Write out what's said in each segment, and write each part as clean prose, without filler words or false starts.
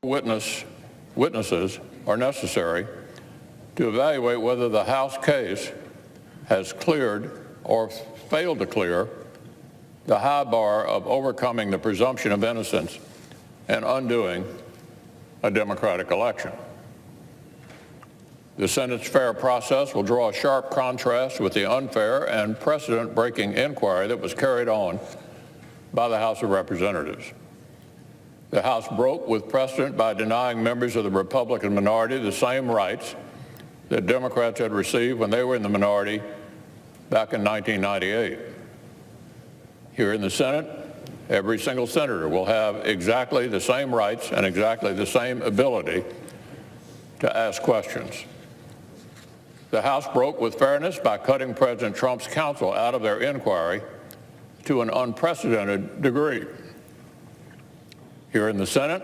Witnesses are necessary to evaluate whether the House case has cleared or failed to clear the high bar of overcoming the presumption of innocence and undoing a democratic election. The Senate's fair process will draw a sharp contrast with the unfair and precedent-breaking inquiry that was carried on by the House of Representatives. The House broke with precedent by denying members of the Republican minority the same rights that Democrats had received when they were in the minority back in 1998. Here in the Senate, every single senator will have exactly the same rights and exactly the same ability to ask questions. The House broke with fairness by cutting President Trump's counsel out of their inquiry to an unprecedented degree. Here in the Senate,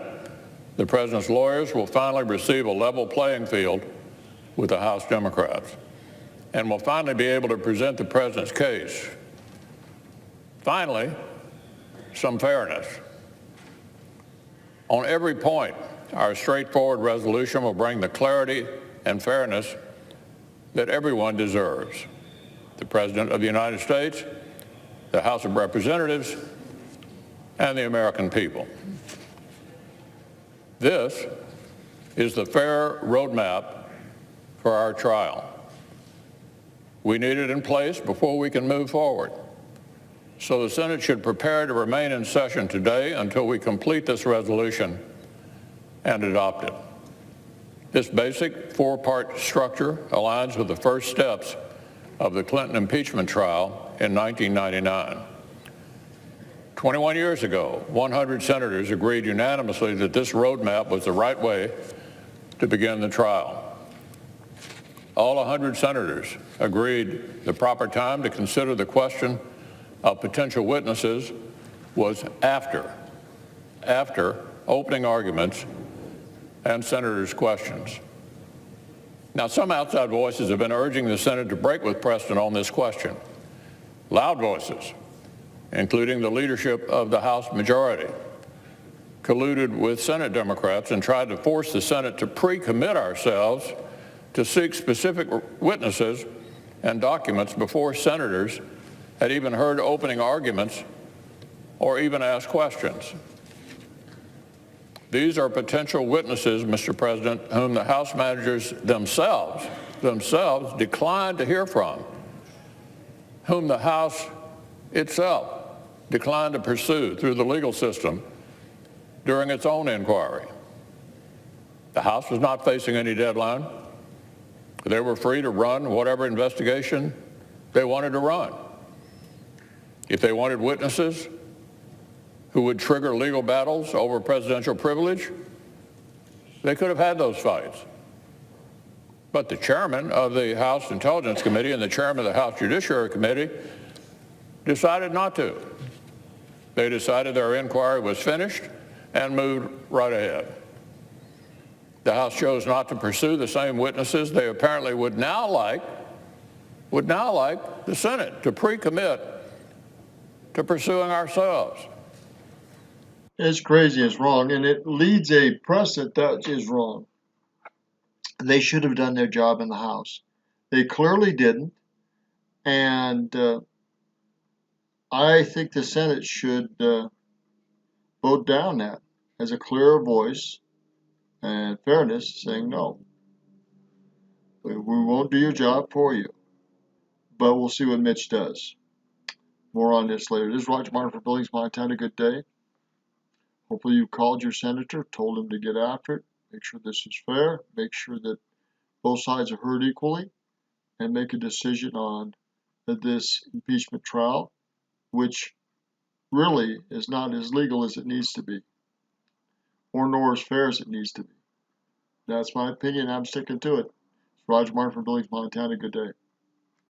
the president's lawyers will finally receive a level playing field with the House Democrats and will finally be able to present the president's case. Finally, some fairness. On every point, our straightforward resolution will bring the clarity and fairness that everyone deserves: the President of the United States, the House of Representatives, and the American people. This is the fair roadmap for our trial. We need it in place before we can move forward. So the Senate should prepare to remain in session today until we complete this resolution and adopt it. This basic four-part structure aligns with the first steps of the Clinton impeachment trial in 1999. 21 years ago, 100 senators agreed unanimously that this roadmap was the right way to begin the trial. All 100 senators agreed the proper time to consider the question of potential witnesses was after opening arguments and senators' questions. Now, some outside voices have been urging the Senate to break with precedent on this question. Loud voices, including the leadership of the House majority, colluded with Senate Democrats and tried to force the Senate to pre-commit ourselves to seek specific witnesses and documents before senators had even heard opening arguments or even asked questions. These are potential witnesses, Mr. President, whom the House managers themselves declined to hear from, whom the House itself declined to pursue through the legal system during its own inquiry. The House was not facing any deadline. They were free to run whatever investigation they wanted to run. If they wanted witnesses who would trigger legal battles over presidential privilege, they could have had those fights. But the chairman of the House Intelligence Committee and the chairman of the House Judiciary Committee decided not to. They decided their inquiry was finished and moved right ahead. The House chose not to pursue the same witnesses they apparently would now like the Senate to pre-commit to pursuing ourselves. It's crazy, it's wrong, and it leads a precedent that is wrong. They should have done their job in the House. They clearly didn't, and I think the Senate should vote down that as a clear voice and fairness, saying no. We won't do your job for you, but we'll see what Mitch does. More on this later. This is Roger Martin for Billings, Montana. Good day. Hopefully you called your senator, told him to get after it. Make sure this is fair. Make sure that both sides are heard equally, and make a decision on this impeachment trial, which really is not as legal as it needs to be, or nor as fair as it needs to be. That's my opinion. I'm sticking to it. It's Roger Martin from Billings, Montana. Good day.